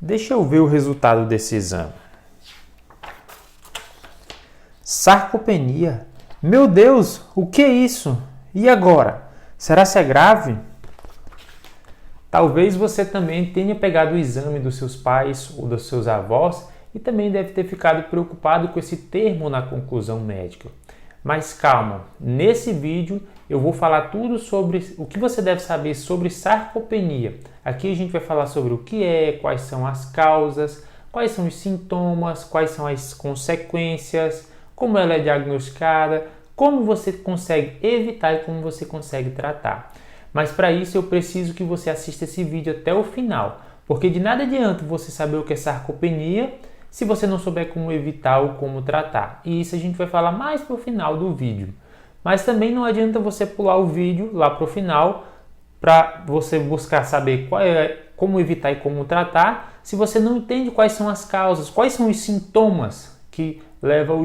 Deixa eu ver o resultado desse exame. Sarcopenia? Meu Deus, o que é isso? E agora? Será que é grave? Talvez você também tenha pegado o exame dos seus pais ou dos seus avós e também deve ter ficado preocupado com esse termo na conclusão médica. Mas calma, nesse vídeo eu vou falar tudo sobre o que você deve saber sobre sarcopenia. Aqui a gente vai falar sobre o que é, quais são as causas, quais são os sintomas, quais são as consequências, como ela é diagnosticada, como você consegue evitar e como você consegue tratar. Mas para isso eu preciso que você assista esse vídeo até o final, porque de nada adianta você saber o que é sarcopenia se você não souber como evitar ou como tratar. E isso a gente vai falar mais para o final do vídeo. Mas também não adianta você pular o vídeo lá para o final para você buscar saber como evitar e como tratar, se você não entende quais são as causas, quais são os sintomas que levam o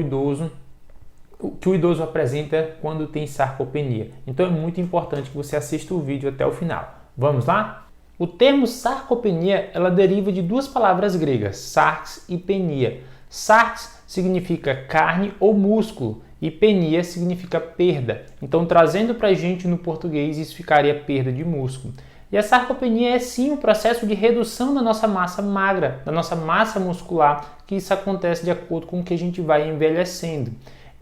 idoso apresenta quando tem sarcopenia. Então é muito importante que você assista o vídeo até o final. Vamos lá? O termo sarcopenia ela deriva de duas palavras gregas, sarx e penia. Sarx significa carne ou músculo e penia significa perda. Então, trazendo para a gente no português, isso ficaria perda de músculo. E a sarcopenia é sim um processo de redução da nossa massa magra, da nossa massa muscular, que isso acontece de acordo com o que a gente vai envelhecendo.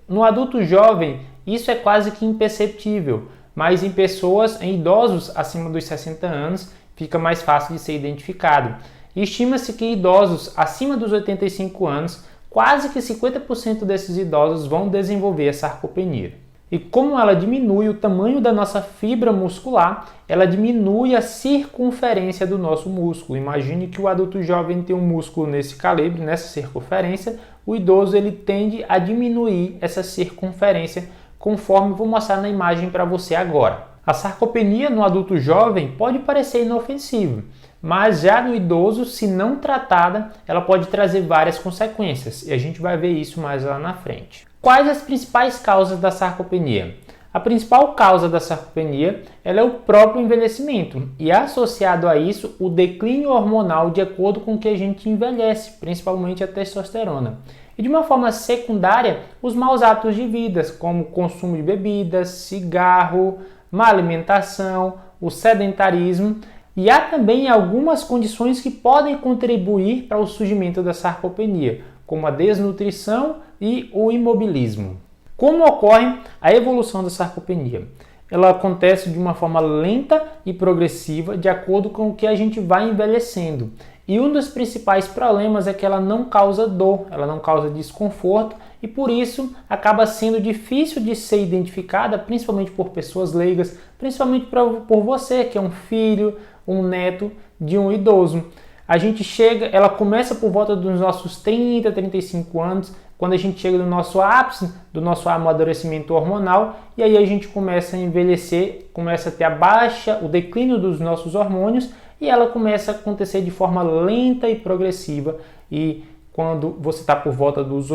No adulto jovem, isso é quase que imperceptível, mas em idosos acima dos 60 anos, fica mais fácil de ser identificado. Estima-se que idosos acima dos 85 anos, quase que 50% desses idosos vão desenvolver a sarcopenia. E como ela diminui o tamanho da nossa fibra muscular, ela diminui a circunferência do nosso músculo. Imagine que o adulto jovem tem um músculo nesse calibre, nessa circunferência, o idoso ele tende a diminuir essa circunferência, conforme vou mostrar na imagem para você agora. A sarcopenia no adulto jovem pode parecer inofensiva, mas já no idoso, se não tratada, ela pode trazer várias consequências, e a gente vai ver isso mais lá na frente. Quais as principais causas da sarcopenia? A principal causa da sarcopenia ela é o próprio envelhecimento e associado a isso o declínio hormonal de acordo com que a gente envelhece, principalmente a testosterona. E de uma forma secundária, os maus hábitos de vida, como o consumo de bebidas, cigarro, má alimentação, o sedentarismo, e há também algumas condições que podem contribuir para o surgimento da sarcopenia, como a desnutrição e o imobilismo. Como ocorre a evolução da sarcopenia? Ela acontece de uma forma lenta e progressiva de acordo com o que a gente vai envelhecendo. E um dos principais problemas é que ela não causa dor, ela não causa desconforto e por isso acaba sendo difícil de ser identificada, principalmente por pessoas leigas, principalmente por você que é um filho, um neto de um idoso. Ela começa por volta dos nossos 30, 35 anos, quando a gente chega no nosso ápice, do nosso amadurecimento hormonal, e aí a gente começa a envelhecer, começa a ter o declínio dos nossos hormônios, e ela começa a acontecer de forma lenta e progressiva, e quando você está por volta dos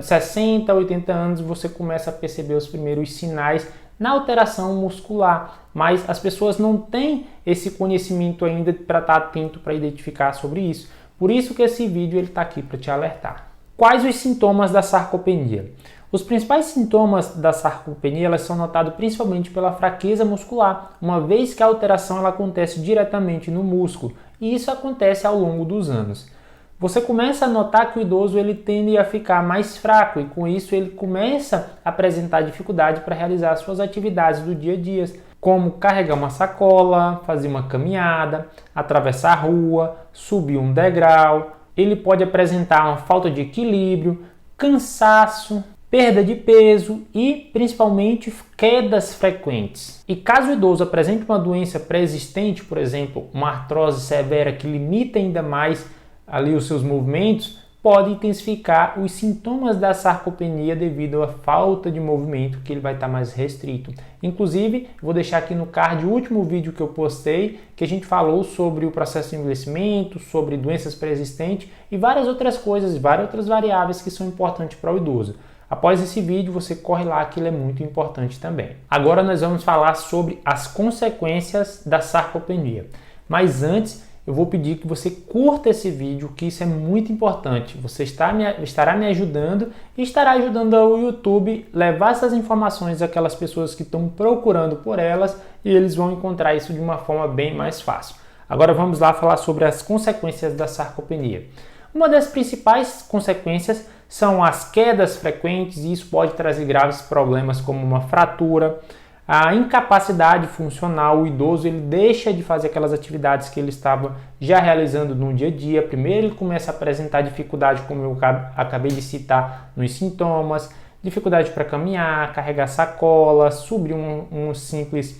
60, 80 anos, você começa a perceber os primeiros sinais na alteração muscular, mas as pessoas não têm esse conhecimento ainda para estar atento para identificar sobre isso. Por isso que esse vídeo está aqui para te alertar. Quais os sintomas da sarcopenia? Os principais sintomas da sarcopenia elas são notados principalmente pela fraqueza muscular, uma vez que a alteração ela acontece diretamente no músculo, e isso acontece ao longo dos anos. Você começa a notar que o idoso ele tende a ficar mais fraco e com isso ele começa a apresentar dificuldade para realizar suas atividades do dia a dia, como carregar uma sacola, fazer uma caminhada, atravessar a rua, subir um degrau. Ele pode apresentar uma falta de equilíbrio, cansaço, perda de peso e, principalmente, quedas frequentes. E caso o idoso apresente uma doença pré-existente, por exemplo, uma artrose severa que limita ainda mais ali os seus movimentos, pode intensificar os sintomas da sarcopenia devido à falta de movimento, que ele vai estar mais restrito. Inclusive, vou deixar aqui no card o último vídeo que eu postei, que a gente falou sobre o processo de envelhecimento, sobre doenças pré-existentes e várias outras coisas, várias outras variáveis que são importantes para o idoso. Após esse vídeo, você corre lá, que ele é muito importante também. Agora nós vamos falar sobre as consequências da sarcopenia. Mas antes, eu vou pedir que você curta esse vídeo, que isso é muito importante. Você estará me ajudando e estará ajudando o YouTube a levar essas informações àquelas pessoas que estão procurando por elas e eles vão encontrar isso de uma forma bem mais fácil. Agora vamos lá falar sobre as consequências da sarcopenia. Uma das principais consequências são as quedas frequentes e isso pode trazer graves problemas como uma fratura, a incapacidade funcional. O idoso ele deixa de fazer aquelas atividades que ele estava já realizando no dia a dia. Primeiro ele começa a apresentar dificuldade, como eu acabei de citar nos sintomas, dificuldade para caminhar, carregar sacola, subir um simples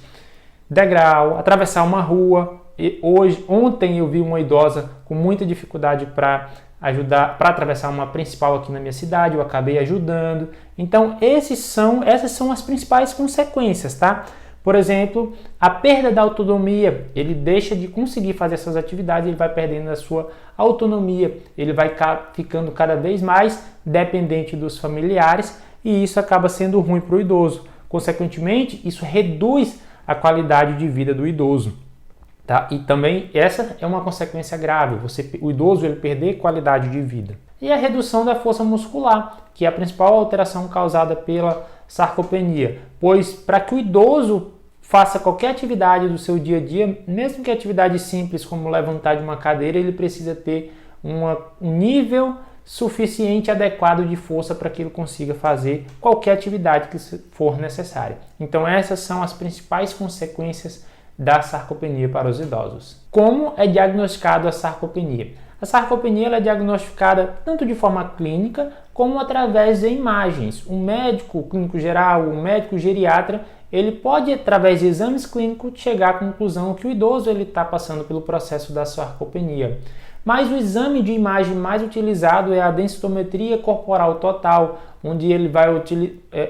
degrau, atravessar uma rua. Ontem eu vi uma idosa com muita dificuldade para atravessar uma principal aqui na minha cidade, eu acabei ajudando. Então essas são as principais consequências, tá? Por exemplo, a perda da autonomia, ele deixa de conseguir fazer essas atividades, ele vai perdendo a sua autonomia, ele vai ficando cada vez mais dependente dos familiares e isso acaba sendo ruim para o idoso. Consequentemente, isso reduz a qualidade de vida do idoso. Tá? E também essa é uma consequência grave, o idoso ele perder qualidade de vida. E a redução da força muscular, que é a principal alteração causada pela sarcopenia, pois para que o idoso faça qualquer atividade do seu dia a dia, mesmo que atividade simples como levantar de uma cadeira, ele precisa ter um nível suficiente adequado de força para que ele consiga fazer qualquer atividade que for necessária. Então essas são as principais consequências da sarcopenia para os idosos. Como é diagnosticado a sarcopenia? A sarcopenia ela é diagnosticada tanto de forma clínica como através de imagens. Um médico clínico geral, um médico geriatra, ele pode, através de exames clínicos, chegar à conclusão que o idoso está passando pelo processo da sarcopenia. Mas o exame de imagem mais utilizado é a densitometria corporal total, onde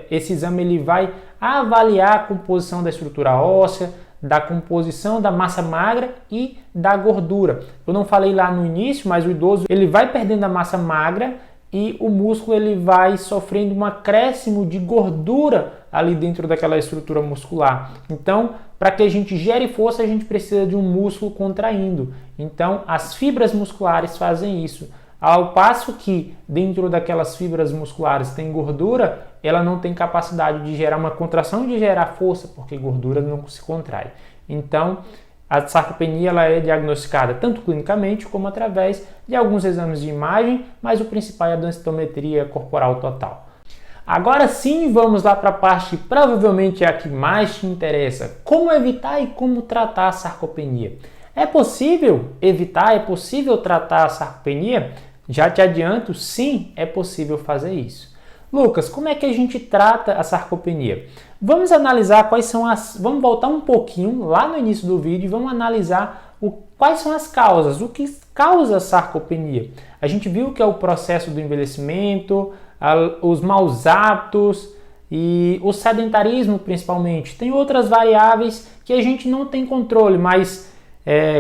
esse exame ele vai avaliar a composição da estrutura óssea, da composição da massa magra e da gordura. Eu não falei lá no início, mas o idoso ele vai perdendo a massa magra e o músculo ele vai sofrendo um acréscimo de gordura ali dentro daquela estrutura muscular. Então, para que a gente gere força, a gente precisa de um músculo contraindo. Então, as fibras musculares fazem isso. Ao passo que dentro daquelas fibras musculares tem gordura, ela não tem capacidade de gerar uma contração, de gerar força, porque gordura não se contrai. Então, a sarcopenia ela é diagnosticada tanto clinicamente como através de alguns exames de imagem, mas o principal é a densitometria corporal total. Agora sim, vamos lá para a parte que provavelmente é a que mais te interessa. Como evitar e como tratar a sarcopenia? É possível evitar? É possível tratar a sarcopenia? Já te adianto, sim, é possível fazer isso. Lucas, como é que a gente trata a sarcopenia? Vamos analisar Vamos voltar um pouquinho lá no início do vídeo e vamos analisar quais são as causas, o que causa a sarcopenia. A gente viu que é o processo do envelhecimento, os maus hábitos e o sedentarismo principalmente. Tem outras variáveis que a gente não tem controle, mas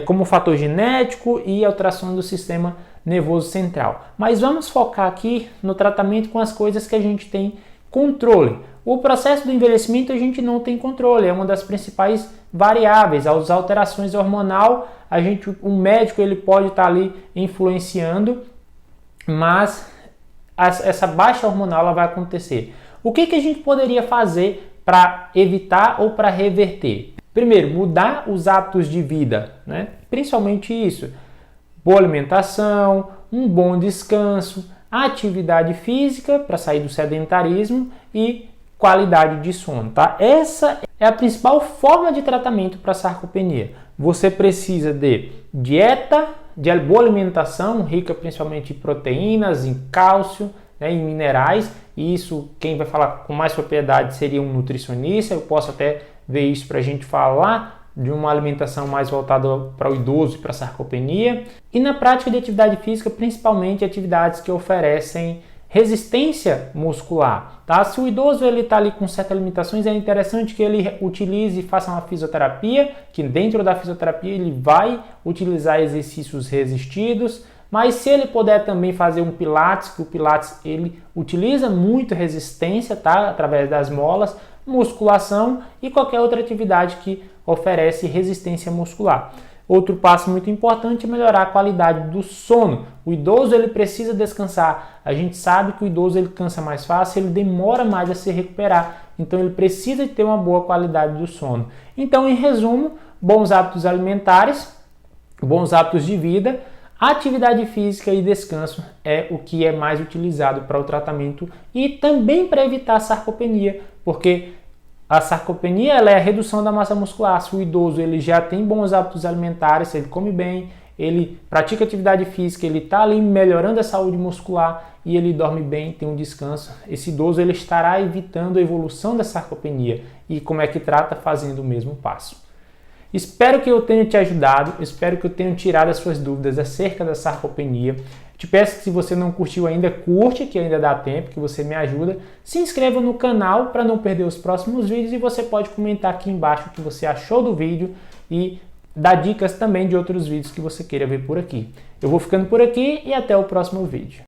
como o fator genético e alteração do sistema nervoso central. Mas vamos focar aqui no tratamento com as coisas que a gente tem controle. O processo do envelhecimento a gente não tem controle, é uma das principais variáveis. As alterações hormonal, o médico ele pode estar ali influenciando, mas essa baixa hormonal ela vai acontecer. O que a gente poderia fazer para evitar ou para reverter? Primeiro, mudar os hábitos de vida, né? Principalmente isso. Boa alimentação, um bom descanso, atividade física para sair do sedentarismo e qualidade de sono, tá? Essa é a principal forma de tratamento para sarcopenia. Você precisa de dieta, de boa alimentação, rica principalmente em proteínas, em cálcio, né, em minerais. E isso, quem vai falar com mais propriedade seria um nutricionista. Eu posso até ver isso para a gente falar de uma alimentação mais voltada para o idoso e para a sarcopenia. E na prática de atividade física, principalmente atividades que oferecem resistência muscular. Tá? Se o idoso está ali com certas limitações, é interessante que ele utilize e faça uma fisioterapia, que dentro da fisioterapia ele vai utilizar exercícios resistidos, mas se ele puder também fazer um pilates, que o pilates ele utiliza muito resistência, tá? Através das molas, musculação e qualquer outra atividade que oferece resistência muscular. Outro passo muito importante é melhorar a qualidade do sono. O idoso ele precisa descansar. A gente sabe que o idoso ele cansa mais fácil, ele demora mais a se recuperar. Então ele precisa ter uma boa qualidade do sono. Então, em resumo, bons hábitos alimentares, bons hábitos de vida, atividade física e descanso é o que é mais utilizado para o tratamento e também para evitar a sarcopenia, porque a sarcopenia ela é a redução da massa muscular. Se o idoso ele já tem bons hábitos alimentares, ele come bem, ele pratica atividade física, ele está ali melhorando a saúde muscular e ele dorme bem, tem um descanso, esse idoso ele estará evitando a evolução da sarcopenia. E como é que trata? Fazendo o mesmo passo. Espero que eu tenha te ajudado, espero que eu tenha tirado as suas dúvidas acerca da sarcopenia. Te peço que se você não curtiu ainda, curte, que ainda dá tempo, que você me ajuda. Se inscreva no canal para não perder os próximos vídeos e você pode comentar aqui embaixo o que você achou do vídeo e dar dicas também de outros vídeos que você queira ver por aqui. Eu vou ficando por aqui e até o próximo vídeo.